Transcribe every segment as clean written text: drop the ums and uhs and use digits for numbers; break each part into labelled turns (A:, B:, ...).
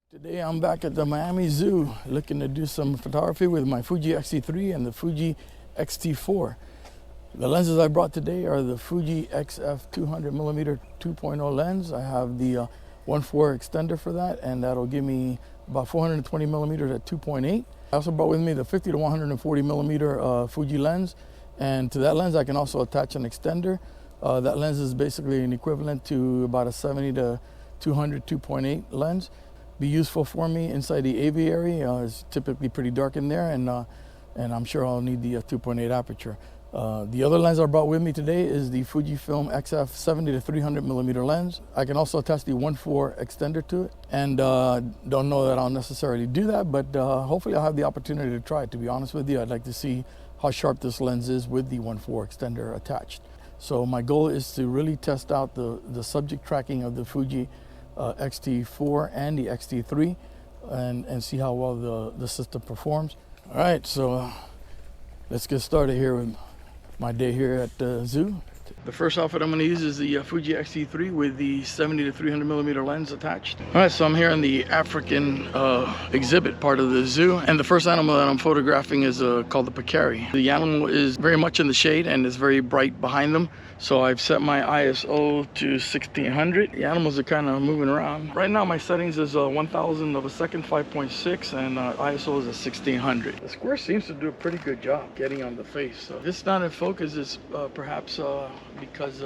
A: Today I'm back at the Miami Zoo looking to do some photography with my Fuji XT3 and the Fuji XT4. The lenses I brought today are the Fuji XF 200mm 2.0 lens. I have the 1.4 extender for that, and that'll give me about 420mm at 2.8. I also brought with me the 50 to 140mm Fuji lens, and to that lens I can also attach an extender. That lens is basically an equivalent to about a 70 to 200 2.8 lens. Be useful for me inside the aviary. It's typically pretty dark in there, and I'm sure I'll need the 2.8 aperture. The other lens I brought with me today is the Fujifilm XF 70 to 300mm lens. I can also attach the 1.4 extender to it, and don't know that I'll necessarily do that, but hopefully I'll have the opportunity to try it. To be honest with you, I'd like to see how sharp this lens is with the 1.4 extender attached. So my goal is to really test out the subject tracking of the Fuji XT4 and the XT3 and see how well the system performs. All right, so let's get started here with my day here at the zoo. The first outfit I'm going to use is the Fuji XT3 with the 70 to 300mm lens attached. All right, so I'm here in the African exhibit part of the zoo, and the first animal that I'm photographing is called the peccary. The animal is very much in the shade and is very bright behind them, so I've set my ISO to 1600. The animals are kind of moving around. Right now my settings is 1,000 of a second, 5.6, and ISO is a 1600. The square seems to do a pretty good job getting on the face. So this not in focus is perhaps because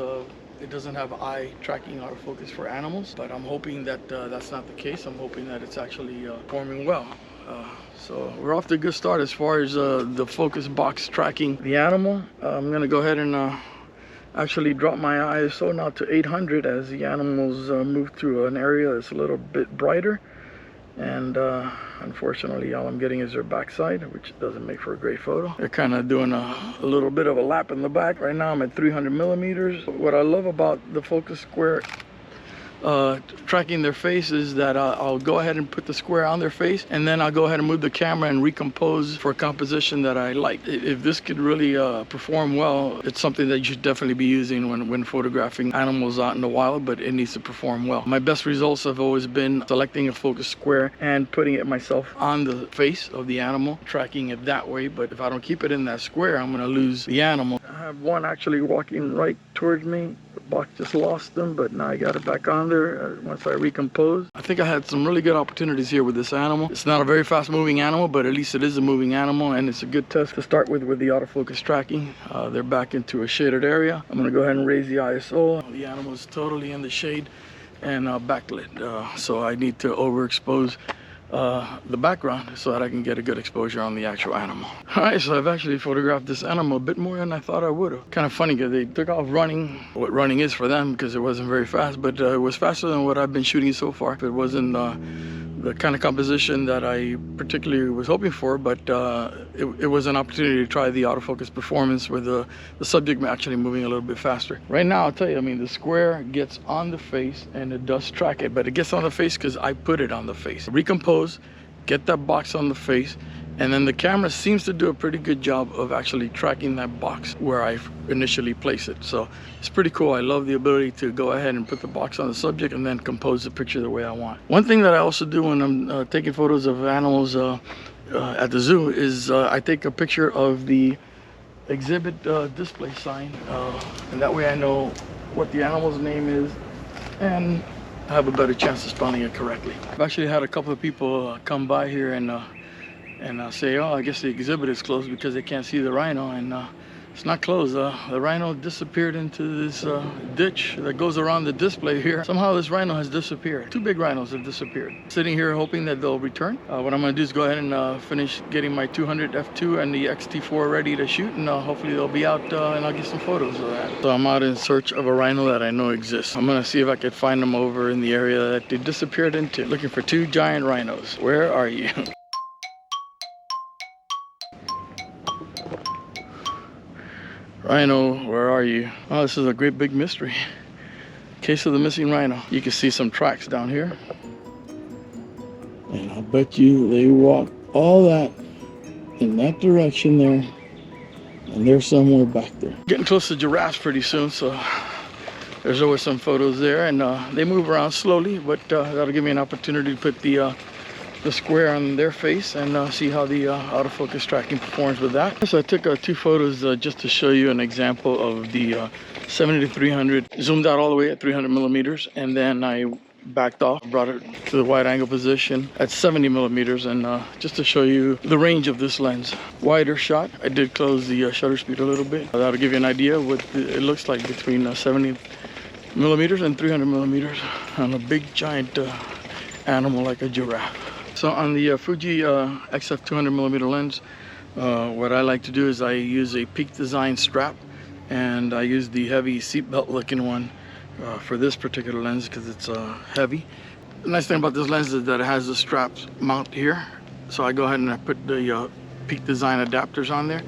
A: it doesn't have eye tracking autofocus for animals, but I'm hoping that that's not the case. I'm hoping that it's actually performing well. So we're off to a good start as far as the focus box tracking the animal. I'm going to go ahead and actually drop my ISO now to 800 as the animals move through an area that's a little bit brighter. And unfortunately all I'm getting is their backside, which doesn't make for a great photo. They're kind of doing a little bit of a lap in the back. Right now I'm at 300mm. What I love about the focus square tracking their face is that I'll go ahead and put the square on their face, and then I'll go ahead and move the camera and recompose for a composition that I like. If this could really perform well, it's something that you should definitely be using when photographing animals out in the wild, but it needs to perform well. My best results have always been selecting a focus square and putting it myself on the face of the animal, tracking it that way. But if I don't keep it in that square, I'm going to lose the animal. I have one actually walking right towards me. The box just lost them, but now I got it back on there once I recompose. I think I had some really good opportunities here with this animal. It's not a very fast moving animal, but at least it is a moving animal, and it's a good test to start with the autofocus tracking. They're back into a shaded area. I'm going to go ahead and raise the ISO. The animal is totally in the shade and backlit, so I need to overexpose the background so that I can get a good exposure on the actual animal. Alright, so I've actually photographed this animal a bit more than I thought I would have. Kind of funny because they took off running, what running is for them, because it wasn't very fast, but it was faster than what I've been shooting so far. It wasn't the kind of composition that I particularly was hoping for, but it was an opportunity to try the autofocus performance with the subject actually moving a little bit faster. Right now, I'll tell you, I mean, the square gets on the face and it does track it, but it gets on the face because I put it on the face. Recompose, get that box on the face, and then the camera seems to do a pretty good job of actually tracking that box where I initially place it. So it's pretty cool. I love the ability to go ahead and put the box on the subject and then compose the picture the way I want. One thing that I also do when I'm taking photos of animals at the zoo is I take a picture of the exhibit display sign, and that way I know what the animal's name is and I have a better chance of spelling it correctly. I've actually had a couple of people come by here and say, oh, I guess the exhibit is closed because they can't see the rhino, and it's not closed. The rhino disappeared into this ditch that goes around the display here. Somehow this rhino has disappeared. Two big rhinos have disappeared. Sitting here hoping that they'll return. What I'm going to do is go ahead and finish getting my 200 f2 and the XT4 ready to shoot, and hopefully they'll be out and I'll get some photos of that. So I'm out in search of a rhino that I know exists. I'm going to see if I can find them over in the area that they disappeared into. Looking for two giant rhinos. Where are you? Rhino, where are you? Oh, this is a great big mystery. Case of the missing rhino. You can see some tracks down here. And I'll bet you they walked all that in that direction there. And they're somewhere back there. Getting close to giraffes pretty soon, so There's always some photos there, and they move around slowly, but that'll give me an opportunity to put the square on their face and see how the autofocus tracking performs with that. So I took 2 photos just to show you an example of the 70 to 300, zoomed out all the way at 300 millimeters, and then I backed off, brought it to the wide angle position at 70 millimeters, and just to show you the range of this lens. Wider shot, I did close the shutter speed a little bit. That'll give you an idea of what it looks like between 70 millimeters and 300 millimeters on a big giant animal like a giraffe. So on the Fuji XF 200 millimeter lens, what I like to do is I use a Peak Design strap, and I use the heavy seatbelt looking one for this particular lens because it's heavy. The nice thing about this lens is that it has the straps mount here. So I go ahead and I put the Peak Design adapters on there,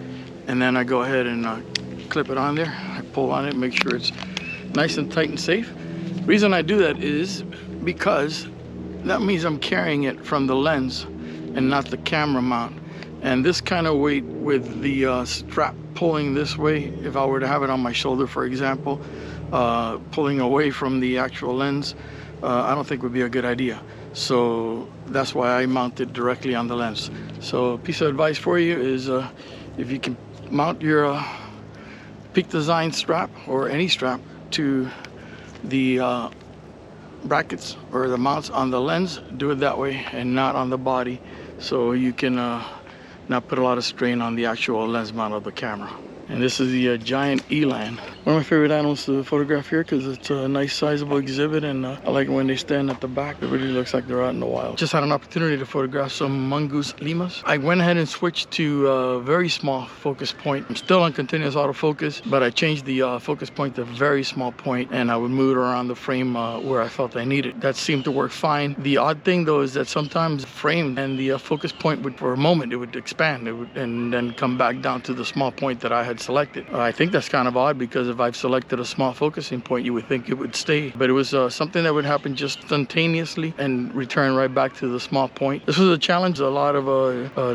A: and then I go ahead and clip it on there. I pull on it, make sure it's nice and tight and safe. The reason I do that is because that means I'm carrying it from the lens and not the camera mount. And this kind of weight with the strap pulling this way, if I were to have it on my shoulder, for example, pulling away from the actual lens, I don't think would be a good idea. So that's why I mount it directly on the lens. So a piece of advice for you is if you can mount your Peak Design strap or any strap to the brackets or the mounts on the lens, do it that way and not on the body, so you can not put a lot of strain on the actual lens mount of the camera. And this is the giant Elan. One of my favorite animals to photograph here because it's a nice sizable exhibit, and I like it when they stand at the back. It really looks like they're out in the wild. Just had an opportunity to photograph some mongoose lemurs. I went ahead and switched to a very small focus point. I'm still on continuous autofocus, but I changed the focus point to very small point, and I would move it around the frame where I felt I needed. That seemed to work fine. The odd thing though is that sometimes the frame and the focus point would, for a moment, it would expand, and then come back down to the small point that I had selected. I think that's kind of odd because if I've selected a small focusing point, you would think it would stay, but it was something that would happen just instantaneously and return right back to the small point. This was a challenge. A lot of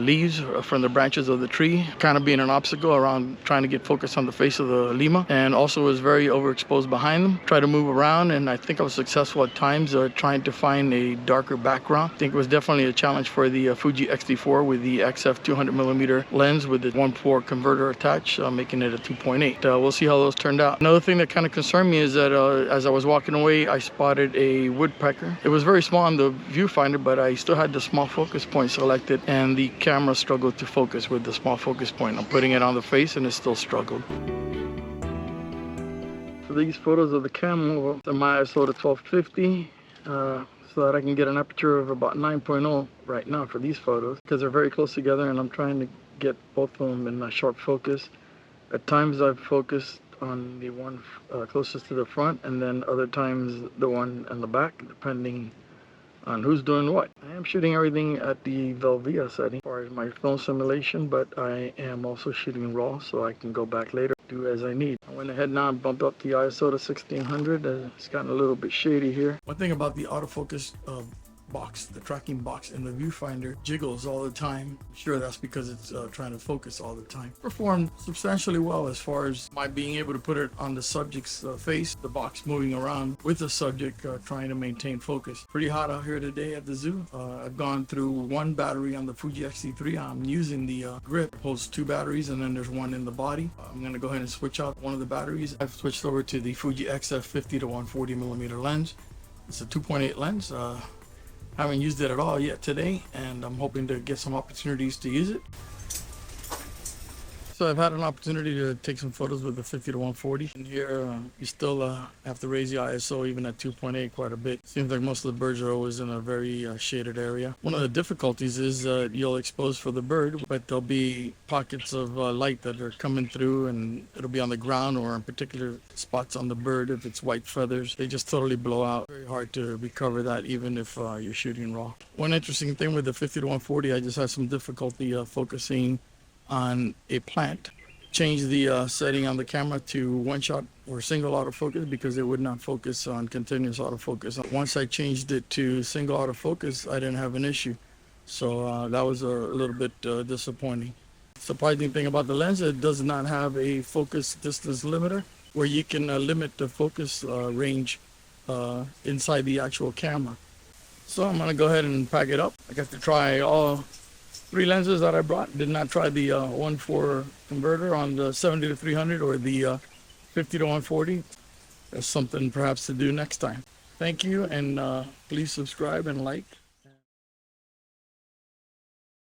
A: leaves from the branches of the tree kind of being an obstacle around trying to get focus on the face of the lemur, and also was very overexposed behind them. Tried to move around, and I think I was successful at times trying to find a darker background. I think it was definitely a challenge for the Fuji XT4 with the XF 200 millimeter lens with the 1.4 converter attached, making it a 2.8. We'll see how those turned out. Another thing that kind of concerned me is that as I was walking away, I spotted a woodpecker. It was very small on the viewfinder, but I still had the small focus point selected, and the camera struggled to focus with the small focus point. I'm putting it on the face and it still struggled. So these photos of the camel, the my ISO to 1250, so that I can get an aperture of about 9.0 right now for these photos, because they're very close together and I'm trying to get both of them in a sharp focus. At times I've focused on the one closest to the front, and then other times the one in the back, depending on who's doing what. I am shooting everything at the Velvia setting as far as my film simulation, but I am also shooting raw, so I can go back later, do as I need. I went ahead now and bumped up the ISO to 1600. It's gotten a little bit shady here. One thing about the autofocus box, the tracking box in the viewfinder jiggles all the time. I'm sure that's because it's trying to focus all the time. Performed substantially well as far as my being able to put it on the subject's face, the box moving around with the subject trying to maintain focus. Pretty hot out here today at the zoo. I've gone through one battery on the Fuji XT3. I'm using the grip, holds 2 batteries, and then there's one in the body. I'm going to go ahead and switch out one of the batteries. I've switched over to the Fuji XF 50 to 140 millimeter lens. It's a 2.8 lens. Haven't used it at all yet today, and I'm hoping to get some opportunities to use it. So I've had an opportunity to take some photos with the 50 to 140. And here you still have to raise the ISO even at 2.8 quite a bit. Seems like most of the birds are always in a very shaded area. One of the difficulties is you'll expose for the bird, but there'll be pockets of light that are coming through, and it'll be on the ground or in particular spots on the bird. If it's white feathers, they just totally blow out. Very hard to recover that even if you're shooting raw. One interesting thing with the 50 to 140, I just had some difficulty focusing on a plant. Change the setting on the camera to one shot or single autofocus because it would not focus on continuous autofocus. Once I changed it to single autofocus, I didn't have an issue. So that was a little bit disappointing. Surprising thing about the lens, it does not have a focus distance limiter. where you can limit the focus range inside the actual camera. So I'm gonna go ahead and pack it up. I got to try all 3 lenses that I brought. Did not try the 1:4 converter on the 70 to 300 or the 50 to 140. That's something perhaps to do next time. Thank you, and please subscribe and like.